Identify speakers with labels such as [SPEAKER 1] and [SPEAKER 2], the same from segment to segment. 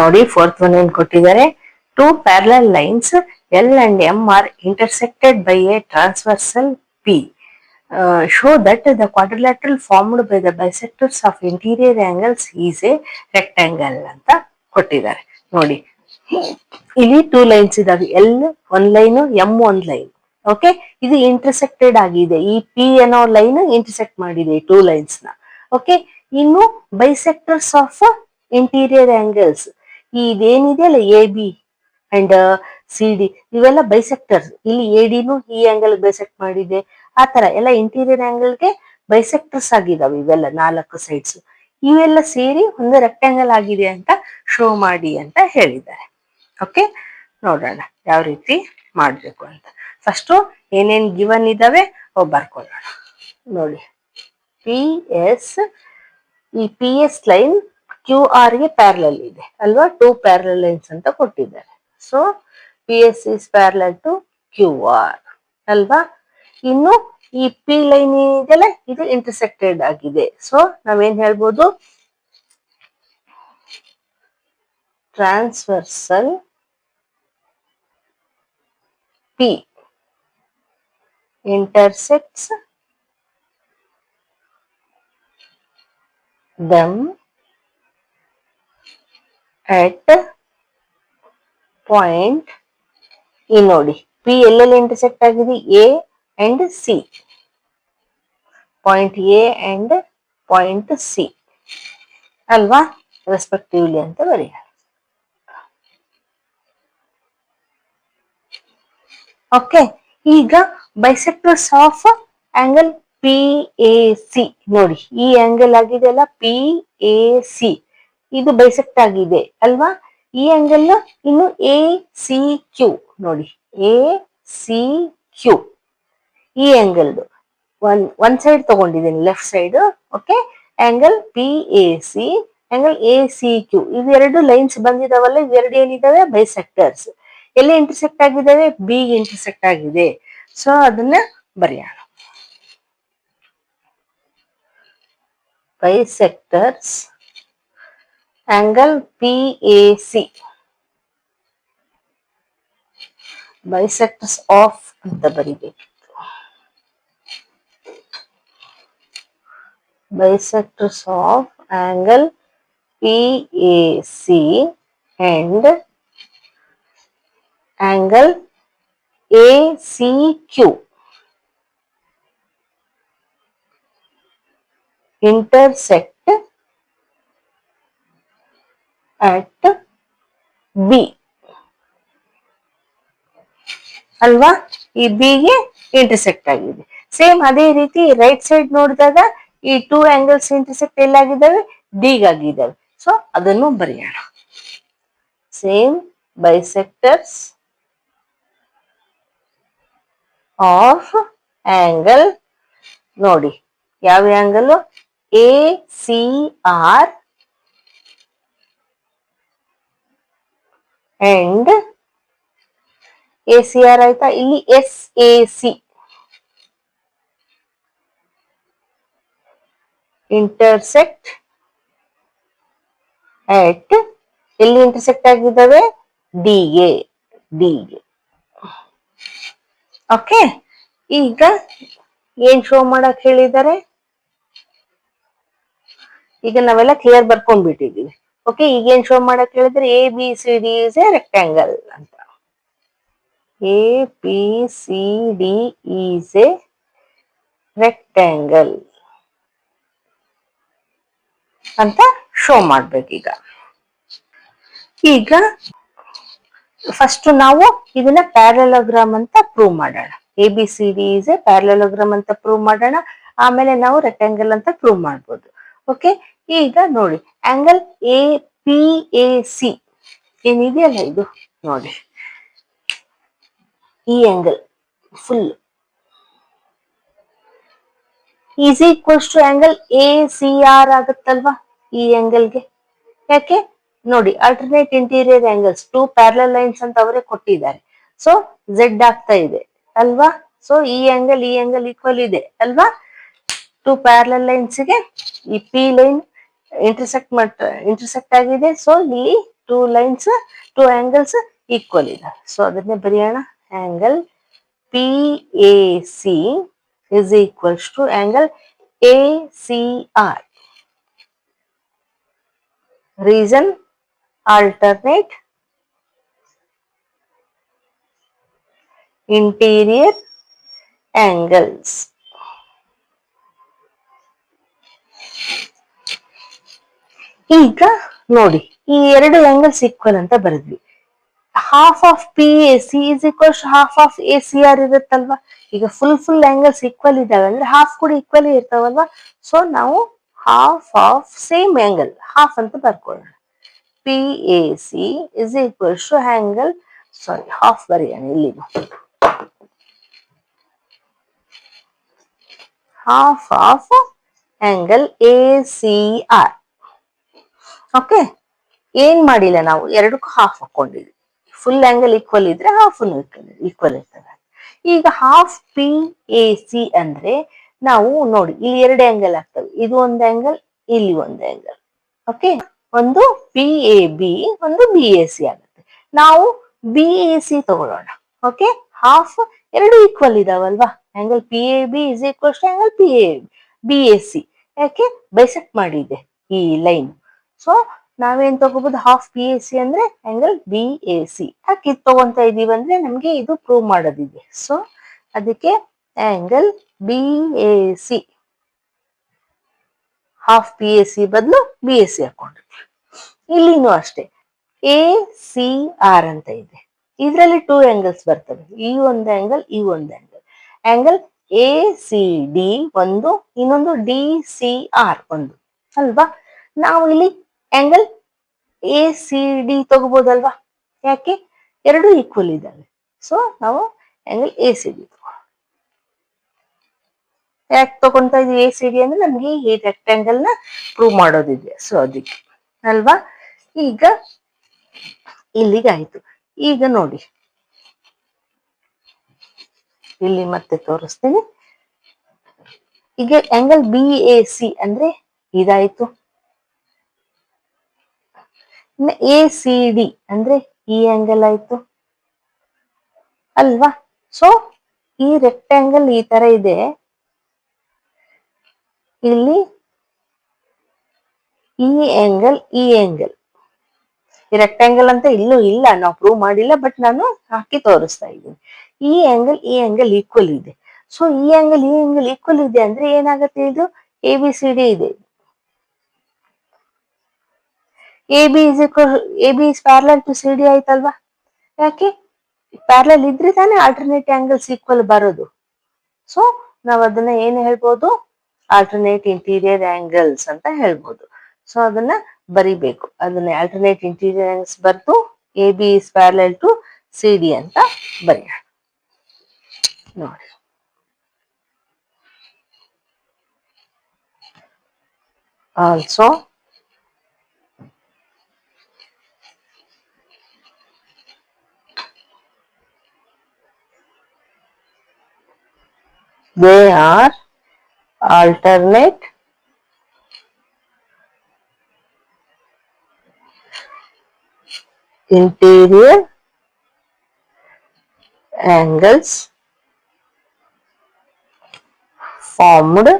[SPEAKER 1] ನೋಡಿ fourth one ಏನ್ ಕೊಟ್ಟಿದ್ದಾರೆ. Two parallel lines L and M are intersected by a transversal P. Show that the quadrilateral formed by the bisectors of interior angles is a rectangle ಅಂತ ಕೊಟ್ಟಿದ್ದಾರೆ. ನೋಡಿ ಇಲ್ಲಿ two lines ಇದಾವೆ, L ಒಂದ್ line, M ಒಂದ್ line. Okay, ಇದು intersected ಆಗಿದೆ. ಈ ಪಿ ಅನ್ನೋ ಲೈನ್ ಇಂಟರ್ಸೆಕ್ಟ್ ಮಾಡಿದೆ ಟೂ ಲೈನ್ಸ್ ನ. ಓಕೆ, ಇನ್ನು ಬೈಸೆಕ್ಟರ್ಸ್ ಆಫ್ ಇಂಟೀರಿಯರ್ ಆಂಗಲ್ಸ್, ಇದೇನಿದೆಯಲ್ಲ A B and C D, ಇವೆಲ್ಲ ಬೈಸೆಕ್ಟರ್ಸ್. ಇಲ್ಲಿ ಎ ಡಿನು ಈ ಆಂಗಲ್ ಬೈಸೆಕ್ಟ್ ಮಾಡಿದೆ. ಆ ತರ ಎಲ್ಲ ಇಂಟೀರಿಯರ್ ಆಂಗಲ್ಗೆ ಬೈಸೆಕ್ಟರ್ಸ್ ಆಗಿದಾವೆ ಇವೆಲ್ಲ 4 ಸೈಡ್ಸ್. ಇವೆಲ್ಲ ಸೇರಿ ಒಂದು ರೆಕ್ಟಾಂಗಲ್ ಆಗಿದೆ ಅಂತ ಶೋ ಮಾಡಿ ಅಂತ ಹೇಳಿದ್ದಾರೆ. ಓಕೆ, ನೋಡೋಣ ಯಾವ ರೀತಿ ಮಾಡ್ಬೇಕು ಅಂತ. ಫಸ್ಟ್ ಏನೇನ್ ಗಿವನ್ ಇದಾವೆ ಬರ್ಕೊಳ್ಳೋಣ. ನೋಡಿ, ಪಿ ಎಸ್, ಈ P S line Q R ಗೆ ಪ್ಯಾರಲಲ್ ಇದೆ ಅಲ್ವಾ, ಟೂ ಪ್ಯಾರಲಲ್ ಲೈನ್ಸ್ ಅಂತ ಕೊಟ್ಟಿದ್ದಾರೆ. So P S is parallel to Q R ಅಲ್ವಾ. ಇನ್ನು ಈ ಪಿ ಲೈನ್ ಏನಿದೆಯಲ್ಲ ಇದು ಇಂಟರ್ಸೆಕ್ಟೆಡ್ ಆಗಿದೆ. ಸೊ ನಾವೇನ್ ಹೇಳ್ಬೋದು, transversal P intersects them at point. ಈ ನೋಡಿ ಪಿ ಎಲ್ಲೆಲ್ಲಿ ಇಂಟರ್ಸೆಕ್ಟ್ ಆಗಿದೆ, A and C, point A and point C ಅಲ್ವಾ, ರೆಸ್ಪೆಕ್ಟಿವ್ಲಿ ಅಂತ ಬರೆಯೋಣ. ಓಕೆ, ಈಗ bisectors of angle P A C. ನೋಡಿ ಈ ಆಂಗಲ್ ಆಗಿದೆ ಅಲ್ಲ ಪಿ ಎ ಸಿ, ಇದು ಬೈಸೆಕ್ಟ್ ಆಗಿದೆ ಅಲ್ವಾ. ಈ ಆಂಗಲ್ ಇನ್ನು ಎ ಸಿ ಕ್ಯೂ, ನೋಡಿ ಎ ಸಿ ಕ್ಯೂ, ಈ ಆಂಗಲ್ ಒಂದ್ ಸೈಡ್ ತಗೊಂಡಿದ್ದೀನಿ, left side. Okay, angle P A C, angle A C Q, ಇವೆರಡು ಲೈನ್ಸ್ ಬಂದಿದಾವಲ್ಲ, ಇವೆರಡು ಏನಿದಾವೆ ಬೈಸೆಕ್ಟರ್ಸ್. ಎಲ್ಲಿ ಇಂಟರ್ಸೆಕ್ಟ್ ಆಗಿದ್ದಾವೆ, ಬಿ ಇಂಟರ್ಸೆಕ್ಟ್ ಆಗಿದೆ. ಸೊ ಅದನ್ನ ಬರೆಯೋಣ. Bisectors angle P A C, bisectors of ಅಂತ ಬರಿಬೇಕು. Bisectors of angle P A C and angle ACQ intersect at B ಅಲ್ವಾ. ಈ ಬಿ ಗೆ ಇಂಟರ್ಸೆಕ್ಟ್ ಆಗಿದೆ. ಸೇಮ್ ಅದೇ ರೀತಿ ರೈಟ್ ಸೈಡ್ ನೋಡಿದಾಗ ಈ ಟೂ ಆಂಗಲ್ಸ್ ಇಂಟರ್ಸೆಕ್ಟ್ ಎಲ್ಲಾಗಿದ್ದಾವೆ, ಡಿ ಗಾಗಿದ್ದಾವೆ. ಸೊ ಅದನ್ನು ಬರೆಯೋಣ. ಸೇಮ್ ಬೈಸೆಕ್ಟರ್ಸ್ ಆಫ್ ಆಂಗಲ್, ನೋಡಿ ಯಾವ angle, A C R and A C R ಆಯ್ತಾ. ಇಲ್ಲಿ S A C intersect at, ಎಲ್ಲಿ ಇಂಟರ್ಸೆಕ್ಟ್ ಆಗಿದ್ದಾವೆ, ಡಿಗೆ. ಓಕೆ, ಈಗ ಏನ್ ಶೋ ಮಾಡಕ್ ಹೇಳಿದ್ದಾರೆ, ಈಗ ನಾವೆಲ್ಲ ಕ್ಲಿಯರ್ ಬರ್ಕೊಂಡ್ಬಿಟ್ಟಿದೀವಿ. ಓಕೆ, ಈಗ ಏನ್ ಶೋ ಮಾಡಕ್ ಹೇಳಿದ್ರೆ, A B C D is a rectangle ಅಂತ. A B C D is a rectangle ಅಂತ ಶೋ ಮಾಡ್ಬೇಕೀಗ. ಈಗ ಫಸ್ಟ್ ನಾವು ಇದನ್ನ ಪ್ಯಾರಲೋಗ್ರಾಮ್ ಅಂತ ಪ್ರೂವ್ ಮಾಡೋಣ. A B C D is a parallelogram ಅಂತ ಪ್ರೂವ್ ಮಾಡೋಣ. ಆಮೇಲೆ ನಾವು ರೆಕ್ಟಾಂಗಲ್ ಅಂತ ಪ್ರೂವ್ ಮಾಡ್ಬೋದು. ಓಕೆ, ಈಗ ನೋಡಿ angle A P A C ಏನಿದೆಯಲ್ಲ, ಇದು ನೋಡಿ ಈ angle full is equals to angle A C R ಆಗುತ್ತಲ್ವಾ ಈ ಆಂಗಲ್ಗೆ. ಯಾಕೆ ನೋಡಿ, alternate interior angles, two parallel lines ಅಂತ ಅವರೇ ಕೊಟ್ಟಿದ್ದಾರೆ. ಸೊ ಝೆಡ್ ಆಗ್ತಾ ಇದೆ ಅಲ್ವಾ. ಸೊ ಈ ಆಂಗಲ್ ಈಕ್ವಲ್ ಇದೆ ಅಲ್ವಾ. ಟೂ ಪ್ಯಾರಲಲ್ ಲೈನ್ಸ್ ಗೆ ಈ ಪಿ ಲೈನ್ ಇಂಟರ್ಸೆಕ್ಟ್ ಆಗಿದೆ. ಸೊ ಇಲ್ಲಿ two lines, two angles equal ಇದೆ. ಸೊ ಅದನ್ನೇ ಬರೆಯೋಣ. Angle P A C is equals to angle A C R. Reason alternate interior angles. ಈಗ ನೋಡಿ, ಈ ಎರಡು ಆಂಗಲ್ಸ್ ಈಕ್ವಲ್ ಅಂತ ಬರೆದ್ವಿ. Half of P A C is equals half of A C R ಇರುತ್ತಲ್ವಾ. ಈಗ ಫುಲ್ ಆಂಗಲ್ಸ್ ಈಕ್ವಲ್ ಇದಾವೆ ಅಂದ್ರೆ ಹಾಫ್ ಕೂಡ ಈಕ್ವಲ್ ಇರ್ತಾವಲ್ವಾ. ಸೊ ನಾವು half of same angle half ಅಂತ ಬರ್ಕೊಳ್ಳೋಣ. P A C is equals to angle, sorry half ಬರೆಯೋಣ ಇಲ್ಲಿ, half of angle A C R. Okay, ಏನ್ ಮಾಡಿಲ್ಲ ನಾವು, ಎರಡಕ್ಕೂ ಹಾಫ್ ಹಾಕೊಂಡಿದ್ವಿ. ಫುಲ್ ಆಂಗಲ್ ಈಕ್ವಲ್ ಇದ್ರೆ ಹಾಫ್ ಈಕ್ವಲ್ ಇರ್ತದೆ. ಈಗ ಹಾಫ್ ಪಿ ಎ ಸಿ ಅಂದ್ರೆ ನಾವು ನೋಡಿ ಇಲ್ಲಿ ಎರಡು ಆಂಗಲ್ ಆಗ್ತವೆ. ಇದು ಒಂದು ಆಂಗಲ್, ಇಲ್ಲಿ ಒಂದು ಆಂಗಲ್. ಓಕೆ, ಒಂದು ಪಿ ಎ ಬಿ, ಒಂದು ಬಿ ಎ ಸಿ ಆಗುತ್ತೆ. ನಾವು ಬಿ ಎ ಸಿ ತಗೊಳ್ಳೋಣ. ಓಕೆ, ಹಾಫ್ ಎರಡು ಈಕ್ವಲ್ ಇದಾವಲ್ವಾ. Angle P A B is equals to angle P A B A C. ಯಾಕೆ, ಬೈಸೆಕ್ಟ್ ಮಾಡಿದೆ ಈ ಲೈನ್. ಸೊ ನಾವೇನ್ ತಗೋಬಹುದು, ಹಾಫ್ ಪಿ ಎ ಸಿ ಅಂದ್ರೆ ಆಂಗಲ್ ಬಿ ಎ ಸಿ. ಯಾಕೆ ಇದು ತಗೊಂತ ಇದೀವಿ ಅಂದ್ರೆ ನಮ್ಗೆ ಇದು ಪ್ರೂವ್ ಮಾಡೋದಿದೆ. ಸೊ ಅದಕ್ಕೆ angle B A C, half P A C ಬದಲು ಬಿ ಎ ಸಿ ಹಾಕೊಂಡ್ವಿ. ಇಲ್ಲಿನೂ ಅಷ್ಟೇ ಎ ಸಿ ಆರ್ ಅಂತ ಇದೆ. ಇದರಲ್ಲಿ ಟೂ ಆಂಗಲ್ಸ್ ಬರ್ತವೆ, ಈ ಒಂದು ಆಂಗಲ್, ಈ ಒಂದು angle. Angle A C D ಒಂದು, ಇನ್ನೊಂದು ಡಿ ಸಿ ಆರ್ ಒಂದು ಅಲ್ವಾ. ನಾವು ಇಲ್ಲಿ ಆಂಗಲ್ ಎ ಸಿ ಡಿ ತಗೋಬಹುದಲ್ವಾ. ಯಾಕೆ, ಎರಡು ಈಕ್ವಲ್ ಇದ್ದಾವೆ. ಸೊ ನಾವು ಆಂಗಲ್ ಎ ಸಿ ಡಿ ಯಾಕೆ ತಗೊಂತಾ ಇದೀವಿ ಎ ಸಿ ಡಿ ಅಂದ್ರೆ ನಮ್ಗೆ ಈ ರೆಕ್ಟಾಂಗಲ್ ನ ಪ್ರೂವ್ ಮಾಡೋದಿದೆ. ಸೊ ಅದಕ್ಕೆ ಅಲ್ವಾ. ಈಗ ಇಲ್ಲಿಗಾಯ್ತು. ಈಗ ನೋಡಿ ಇಲ್ಲಿ ಮತ್ತೆ ತೋರಿಸ್ತೀನಿ. ಈಗ ಆಂಗಲ್ ಬಿ ಎ ಸಿ ಅಂದ್ರೆ ಇದಾಯ್ತು. ಎ ಸಿ ಡಿ ಅಂದ್ರೆ ಈ ಆಂಗಲ್ ಆಯ್ತು ಅಲ್ವಾ. ಸೊ ಈ ರೆಕ್ಟಾಂಗಲ್ ಈ ತರ ಇದೆ. ಇಲ್ಲಿ ಈ ಆಂಗಲ್, ಈ ಆಂಗಲ್, ಈ ರೆಕ್ಟಾಂಗಲ್ ಅಂತ ಇಲ್ಲೂ ಇಲ್ಲ, ನಾವು ಪ್ರೂವ್ ಮಾಡಿಲ್ಲ, ಬಟ್ ನಾನು ಹಾಕಿ ತೋರಿಸ್ತಾ ಇದ್ದೀನಿ. ಈ ಆಂಗಲ್ ಈಕ್ವಲ್ ಇದೆ. ಸೊ ಈ ಆಂಗಲ್ ಈಕ್ವಲ್ ಇದೆ ಅಂದ್ರೆ ಏನಾಗುತ್ತೆ, ಇದು ಎ ಬಿ ಸಿ ಡಿ ಇದೆ. A B is parallel to C D ಆಯ್ತಲ್ವಾ. ಯಾಕೆ, ಪ್ಯಾರಲಲ್ ಇದ್ರೆ ತಾನೇ ಆಲ್ಟರ್ನೇಟ್ ಆಂಗಲ್ಸ್ ಈಕ್ವಲ್ ಬರೋದು. ಸೊ ನಾವ್ ಅದನ್ನ ಏನ್ ಹೇಳ್ಬೋದು, ಆಲ್ಟರ್ನೇಟ್ ಇಂಟೀರಿಯರ್ ಆಂಗಲ್ಸ್ ಅಂತ ಹೇಳ್ಬೋದು. ಸೊ ಅದನ್ನ ಬರಿಬೇಕು. ಅದನ್ನ ಆಲ್ಟರ್ನೇಟ್ ಇಂಟೀರಿಯರ್ ಆಂಗಲ್ಸ್ ಬರ್ತು A B is parallel to C D ಅಂತ ಬರೆಯೋಣ. ನೋಡಿ, also they are alternate interior angles formed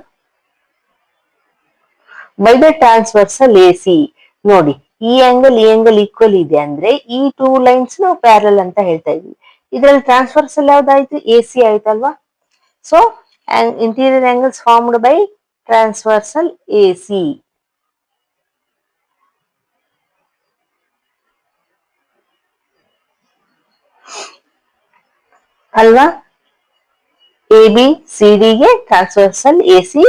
[SPEAKER 1] by the transversal AC. ನೋಡಿ, ಈ ಆಂಗಲ್ ಈಕ್ವಲ್ ಇದೆ ಅಂದ್ರೆ ಈ ಟೂ ಲೈನ್ಸ್ ನಾವು ಪ್ಯಾರಲ್ ಅಂತ ಹೇಳ್ತಾ ಇದ್ವಿ. ಇದ್ರಲ್ಲಿ ಟ್ರಾನ್ಸ್ವರ್ಸಲ್ ಯಾವ್ದಾಯ್ತು, ಎ ಸಿ ಆಯ್ತಲ್ವಾ. So interior angles formed by transversal A C ಅಲ್ವಾ. ಎ ಬಿ ಸಿ ಡಿಗೆ ಟ್ರಾನ್ಸ್ವರ್ಸಲ್ ಎ ಸಿ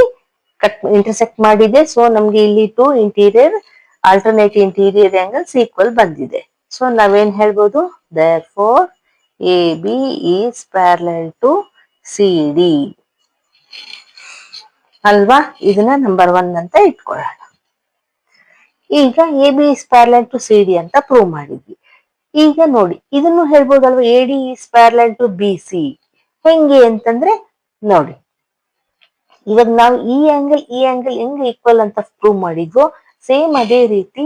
[SPEAKER 1] ಇಂಟರ್ಸೆಕ್ಟ್ ಮಾಡಿದೆ. ಸೊ ನಮ್ಗೆ ಇಲ್ಲಿ two interior alternate interior angles equal ಬಂದಿದೆ. ಸೊ ನಾವೇನ್ ಹೇಳ್ಬೋದು, therefore A B is parallel to C D ಅಲ್ವಾ. ಇದನ್ನ ನಂಬರ್ 1 ಅಂತ ಇಟ್ಕೊಳ್ಳೋಣ. ಈಗ A B is parallel to C D ಅಂತ ಪ್ರೂವ್ ಮಾಡಿದ್ವಿ. ಈಗ ನೋಡಿ, ಇದನ್ನು ಹೇಳ್ಬೋದಲ್ವಾ, A D is parallel to B C. ಹೆಂಗೆ ಅಂತಂದ್ರೆ ನೋಡಿ, ಇವಾಗ ನಾವು ಈ ಆಂಗಲ್ ಹೆಂಗ್ ಈಕ್ವಲ್ ಅಂತ ಪ್ರೂವ್ ಮಾಡಿದ್ವೋ ಸೇಮ್ ಅದೇ ರೀತಿ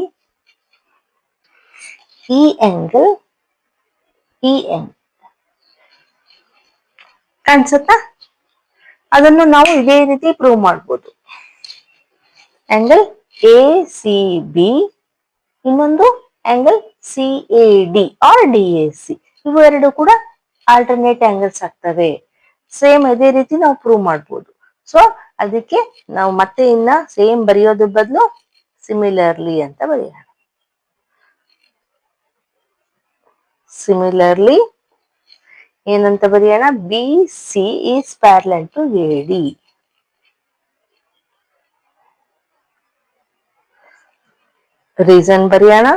[SPEAKER 1] ಈ ಆಂಗಲ್ ಇ ಎನ್ ಕಾಣಿಸುತ್ತಾ? ಅದನ್ನು ನಾವು ಇದೇ ರೀತಿ ಪ್ರೂವ್ ಮಾಡ್ಬೋದು. ಆಂಗಲ್ ಎ ಸಿ ಬಿ, ಇನ್ನೊಂದು angle C A D or D A C, ಇವು ಎರಡು ಕೂಡ ಆಲ್ಟರ್ನೇಟ್ ಆಂಗಲ್ಸ್ ಆಗ್ತವೆ. ಸೇಮ್ ಇದೇ ರೀತಿ ನಾವು ಪ್ರೂವ್ ಮಾಡ್ಬೋದು. ಸೊ ಅದಕ್ಕೆ ನಾವು ಮತ್ತೆ ಇನ್ನ ಸೇಮ್ ಬರೆಯೋದ್ರ ಬದಲು ಸಿಮಿಲರ್ಲಿ ಅಂತ ಬರೆಯೋಣ. ಸಿಮಿಲರ್ಲಿ ಏನಂತ ಬರೆಯೋಣ? B C is parallel to A D. Reason ಬರೆಯೋಣ.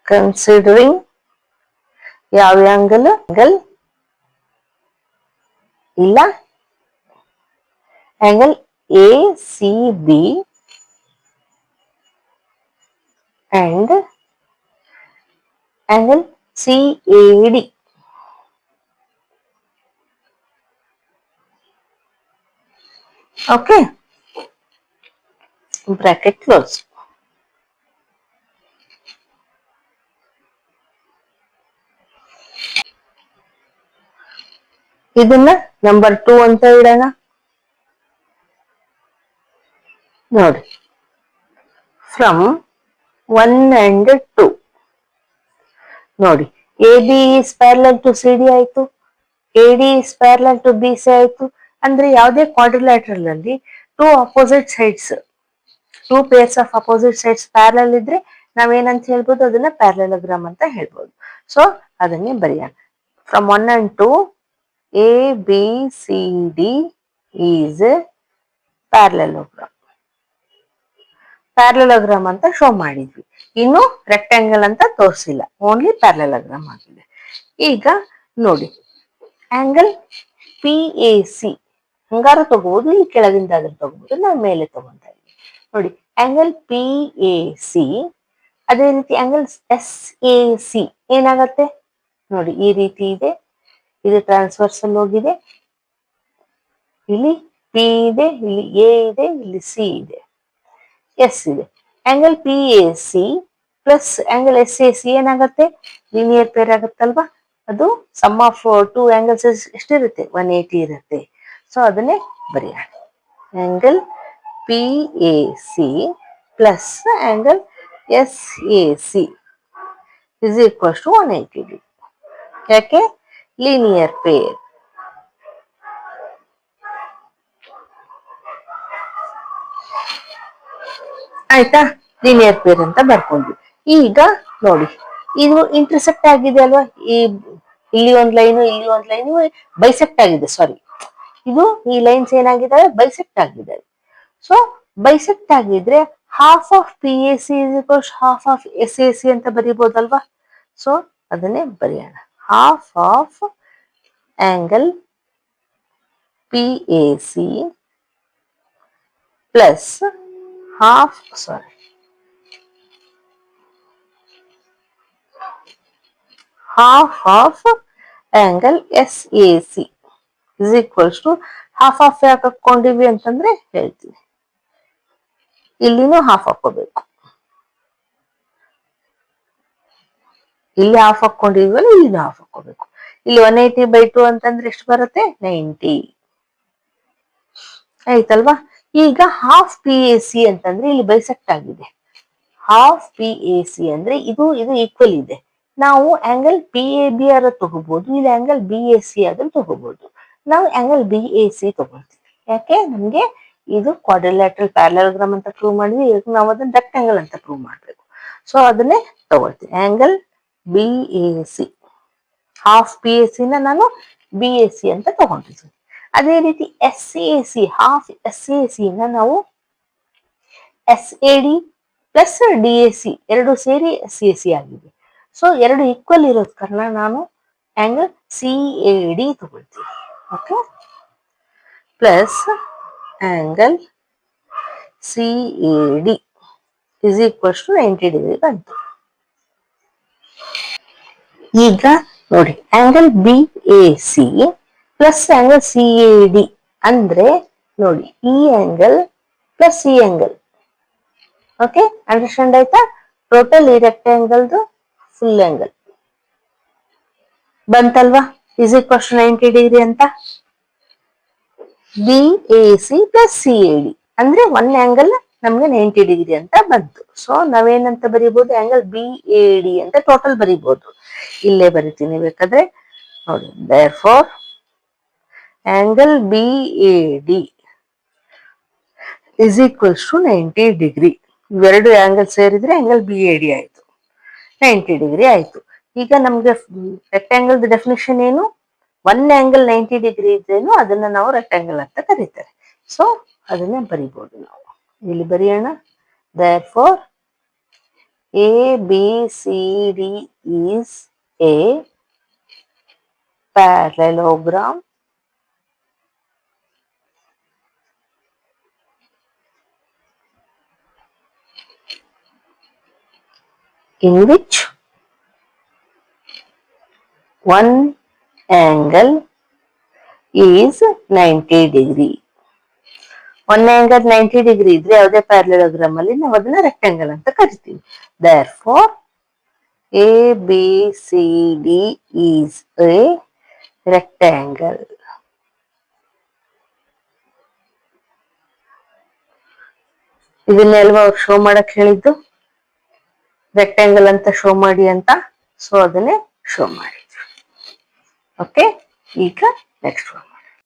[SPEAKER 1] ಕನ್ಸಿಡರಿಂಗ್ ಯಾವ ಆಂಗಲ್? ಇಲ್ಲ, angle A C B and angle CAD. Okay, bracket close. ಇದನ್ನ ನಂಬರ್ 2 ಅಂತ ಇಡೋಣ. ನೋಡಿ, ಫ್ರಮ್ 1 and 2 ನೋಡಿ, AB is parallel to CD ಆಯ್ತು, AD is parallel to BC ಆಯ್ತು. ಅಂದ್ರೆ ಯಾವುದೇ ಕ್ವಾಡ್ರಿಲ್ಯಾಟರಲ್ ಅಲ್ಲಿ two opposite sides, two pairs of opposite sides parallel ಇದ್ರೆ ನಾವೇನಂತ ಹೇಳ್ಬೋದು? ಅದನ್ನ ಪ್ಯಾರಲೋಗ್ರಾಮ್ ಅಂತ ಹೇಳ್ಬೋದು. ಸೊ ಅದನ್ನೇ ಬರೆಯೋಣ. From 1 and 2 A B C D is parallelogram. Parallelogram ಅಂತ ಶೋ ಮಾಡಿದ್ವಿ, ಇನ್ನು ರೆಕ್ಟಾಂಗಲ್ ಅಂತ ತೋರಿಸಿಲ್ಲ, ಓನ್ಲಿ ಪ್ಯಾರಲೋಗ್ರಾಮ್ ಆಗಿದೆ. ಈಗ ನೋಡಿ, ಆಂಗಲ್ ಪಿ ಎ ಸಿ ಹಂಗಾರು ತಗೋಬಹುದು, ಇಲ್ಲಿ ಕೆಳಗಿಂದ ಆದ್ರೂ ತಗೋಬಹುದು, ನಾನು ಮೇಲೆ ತಗೊಂತಾ ಇದ್ದೀನಿ. ನೋಡಿ, ಆಂಗಲ್ ಪಿ ಎ ಸಿ, ಅದೇ ರೀತಿ ಆಂಗಲ್ ಎಸ್ ಎ ಸಿ ಏನಾಗತ್ತೆ ನೋಡಿ, ಈ ರೀತಿ ಇದೆ, ಇದು ಟ್ರಾನ್ಸ್ವರ್ಸಲ್ ಹೋಗಿದೆ, ಇಲ್ಲಿ ಪಿ ಇದೆ, ಇಲ್ಲಿ ಎ ಇದೆ, ಇಲ್ಲಿ ಸಿ ಇದೆ, ಎಸ್ ಇದೆ. Angle P A C plus angle S A C ಏನಾಗತ್ತೆ? ಲೀನಿಯರ್ ಪೇರ್ ಆಗತ್ತಲ್ವಾ? ಅದು ಸಮ್ ಆಫ್ ಟೂ ಆಂಗಲ್ಸ್ ಎಷ್ಟಿರುತ್ತೆ? 180 ಇರುತ್ತೆ. ಸೊ ಅದನ್ನೇ ಬರೆಯೋಣ. Angle P A C plus angle S A C is equals to 180 degree. ಯಾಕೆ? Linear pair. ಆಯ್ತಾ? Linear pair ಅಂತ ಬರ್ಕೊಂಡ್ವಿ. ಈಗ ನೋಡಿ, ಇದು ಇಂಟರ್ಸೆಕ್ಟ್ ಆಗಿದೆ ಅಲ್ವಾ? ಇಲ್ಲಿ ಒಂದ್ ಲೈನು, ಇಲ್ಲಿ ಒಂದ್ ಲೈನು ಬೈಸೆಕ್ಟ್ ಆಗಿದೆ. ಸಾರಿ, ಇದು ಈ ಲೈನ್ಸ್ ಏನಾಗಿದ್ದಾವೆ? ಬೈಸೆಕ್ಟ್ ಆಗಿದ್ದಾವೆ. ಸೊ ಬೈಸೆಕ್ಟ್ ಆಗಿದ್ರೆ half of P A C is equals half of S A C ಅಂತ ಬರೀಬಹುದಲ್ವಾ? ಸೊ ಅದನ್ನೇ ಬರೆಯೋಣ. Half of angle P A C plus half of angle S A C is equals to half of ಯಾಕೆ ಹಾಕೊಂಡಿವಿ ಅಂತಂದ್ರೆ ಹೇಳ್ತೀವಿ. ಇಲ್ಲಿನೂ half ಹಾಕೋಬೇಕು, ಇಲ್ಲಿ ಹಾಫ್ ಹಾಕೊಂಡಿದ್ವಲ್ಲ, ಇಲ್ಲಿನೂ ಹಾಫ್ ಹಾಕೋಬೇಕು. ಇಲ್ಲಿ 180/2 ಅಂತಂದ್ರೆ ಎಷ್ಟು ಬರುತ್ತೆ? 90 ಆಯ್ತಲ್ವಾ? ಈಗ ಹಾಫ್ ಪಿ ಎ ಸಿ ಅಂತಂದ್ರೆ ಇಲ್ಲಿ ಬೈಸೆಕ್ಟ್ ಆಗಿದೆ. ಹಾಫ್ ಪಿ ಎ ಸಿ ಅಂದ್ರೆ ಇದು ಈಕ್ವಲ್ ಇದೆ. ನಾವು ಆಂಗಲ್ ಪಿ ಎ ಬಿ ಆದ್ರೂ ತಗೋಬಹುದು, ಇಲ್ಲಿ ಆಂಗಲ್ ಬಿ ಎ ಸಿ ಆದ್ರೂ ತಗೋಬಹುದು. ನಾವು ಆಂಗಲ್ ಬಿ ಎ ಸಿ ತಗೊಳ್ತೀವಿ. ಯಾಕೆ? ನಮ್ಗೆ ಇದು ಕ್ವಾಡ್ರಿಲ್ಯಾಟರಲ್ ಪ್ಯಾರಲೋಗ್ರಾಮ್ ಅಂತ ಪ್ರೂವ್ ಮಾಡಿದ್ವಿ, ಈಗ ನಾವು ಅದನ್ನ ರೆಕ್ಟಾಂಗಲ್ ಅಂತ ಪ್ರೂವ್ ಮಾಡ್ಬೇಕು. ಸೊ ಅದನ್ನೇ ತಗೊಳ್ತೀವಿ. Angle B A C, half P A C ನ ನಾನು ಬಿ ಎ ಸಿ ಅಂತ ತಗೊಂಡಿದ್ದೀನಿ. ಅದೇ ರೀತಿ S A C, half S A C ನ ನಾವು S A D plus D A C ಎರಡು ಸೇರಿ ಎಸ್ ಎ ಸಿ ಆಗಿದೆ. ಸೊ ಎರಡು ಈಕ್ವಲ್ ಇರೋದ್ ಕಾರಣ ನಾನು ಆಂಗಲ್ ಸಿ ಎ ಡಿ ತಗೊಳ್ತೀನಿ. Okay, plus angle C A D is equals to 90 degree ಬಂತು. ಈಗ ನೋಡಿ, angle B A C plus angle C A D ಅಂದ್ರೆ ನೋಡಿ, ಈ ಆಂಗಲ್ ಪ್ಲಸ್ ಈ ಆಂಗಲ್ ಓಕೆ, ಅಂಡರ್ಸ್ಟ್ಯಾಂಡ್ ಆಯ್ತಾ? ಟೋಟಲ್ ಈ ರೆಕ್ಟ್ಯಾಂಗಲ್ದು ಫುಲ್ ಆಂಗಲ್ ಬಂತಲ್ವಾ? ಇಸ್ ಈಕ್ವಲ್ಸ್ ಟು 90 ಡಿಗ್ರಿ ಅಂತ. B A C plus C A D ಅಂದ್ರೆ ಒನ್ ಆಂಗಲ್ ನಮ್ಗೆ 90 ಡಿಗ್ರಿ ಅಂತ ಬಂತು. ಸೊ ನಾವೇನಂತ ಬರೀಬಹುದು, ಆಂಗಲ್ ಬಿ ಎ ಡಿ ಅಂತ ಟೋಟಲ್ ಬರೀಬಹುದು. ಇಲ್ಲೇ ಬರಿತೀನಿ ಬೇಕಾದ್ರೆ ನೋಡಿ. Therefore angle B A D is equals to 90 degree. ಇವೆರಡು ಆಂಗಲ್ ಸೇರಿದ್ರೆ ಆಂಗಲ್ ಬಿ ಎ ಡಿ ಆಯ್ತು, 90 ಡಿಗ್ರಿ ಆಯ್ತು. ಈಗ ನಮ್ಗೆ ರೆಕ್ಟ್ಯಾಂಗಲ್ ಡೆಫಿನಿಷನ್ ಏನು? ಒನ್ ಆಂಗಲ್ 90 ಡಿಗ್ರಿ ಇದ್ರೇನು ಅದನ್ನ ನಾವು ರೆಕ್ಟ್ಯಾಂಗಲ್ ಅಂತ ಕರೀತಾರೆ. ಸೊ ಅದನ್ನ ಬರಿಬಹುದು ನಾವು. ಇಲ್ಲಿ ಬರೆಯೋಣ. Therefore A B C D is a parallelogram in which one angle is 90 degree. One angle 90 degree ಇದ್ರೆ ಯಾವುದೇ ಪ್ಯಾರಲೆಲೋಗ್ರಾಮ್ ಅಲ್ಲಿ ನಾವು ಅದನ್ನ ರೆಕ್ಟ್ಯಾಂಗಲ್ ಅಂತ ಕರಿತೀವಿ. Therefore A B C D is a rectangle. ಇದನ್ನೆಲ್ವಾ ಅವ್ರು ಶೋ ಮಾಡಕ್ ಹೇಳಿದ್ದು, ರೆಕ್ಟ್ಯಾಂಗಲ್ ಅಂತ ಶೋ ಮಾಡಿ ಅಂತ. ಸೊ ಅದನ್ನೇ ಶೋ ಮಾಡಿದ್ರು. ಓಕೆ, ಈಗ ನೆಕ್ಸ್ಟ್ ಒನ್.